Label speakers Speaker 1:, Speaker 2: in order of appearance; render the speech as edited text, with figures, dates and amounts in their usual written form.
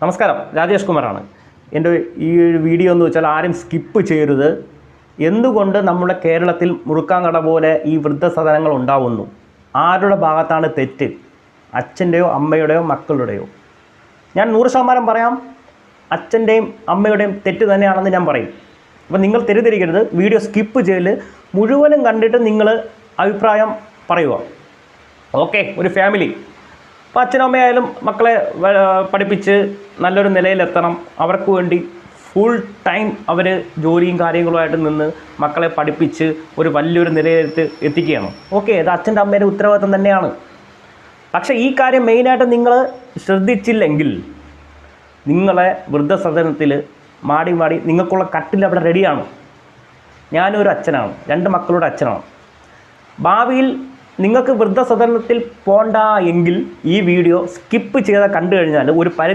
Speaker 1: നമസ്കാരം, രാജേഷ് കുമാറാണ്. എൻ്റെ ഈ വീഡിയോ എന്ന് വെച്ചാൽ ആരും സ്കിപ്പ് ചെയ്യരുത്. എന്തുകൊണ്ട് നമ്മുടെ കേരളത്തിൽ മുറുക്കാങ്കട പോലെ ഈ വൃദ്ധസദനങ്ങൾ ഉണ്ടാവുന്നു? ആരുടെ ഭാഗത്താണ് തെറ്റ്? അച്ഛൻ്റെയോ അമ്മയുടെയോ മക്കളുടെയോ? ഞാൻ 100% പറയാം, അച്ഛൻ്റെയും അമ്മയുടെയും തെറ്റ് തന്നെയാണെന്ന് ഞാൻ പറയും. അപ്പോൾ നിങ്ങൾ തെറ്റിദ്ധരിക്കരുത്. വീഡിയോ സ്കിപ്പ് ചെയ്യൽ, മുഴുവനും കണ്ടിട്ട് നിങ്ങൾ അഭിപ്രായം പറയുക. ഓക്കെ, ഒരു ഫാമിലി, അപ്പോൾ അച്ഛനും അമ്മയായാലും മക്കളെ പഠിപ്പിച്ച് നല്ലൊരു നിലയിലെത്തണം. അവർക്ക് വേണ്ടി ഫുൾ ടൈം അവർ ജോലിയും കാര്യങ്ങളുമായിട്ട് നിന്ന് മക്കളെ പഠിപ്പിച്ച് ഒരു വലിയൊരു നിലയിലെത്തി എത്തിക്കുകയാണ്. ഓക്കെ, അത് അച്ഛൻ്റെ അമ്മയുടെ ഉത്തരവാദിത്വം തന്നെയാണ്. പക്ഷേ ഈ കാര്യം മെയിനായിട്ട് നിങ്ങൾ ശ്രദ്ധിച്ചില്ലെങ്കിൽ നിങ്ങളെ വൃദ്ധസദനത്തിൽ മാടി നിങ്ങൾക്കുള്ള കട്ടിൽ അവിടെ റെഡിയാണ്. ഞാനൊരു അച്ഛനാണ്, 2 മക്കളുടെ അച്ഛനാണ്. ഭാവിയിൽ നിങ്ങൾക്ക് വൃദ്ധസദനത്തിൽ പോണ്ട എങ്കിൽ ഈ വീഡിയോ സ്കിപ്പ് ചെയ്ത് കണ്ടു കഴിഞ്ഞാൽ ഒരു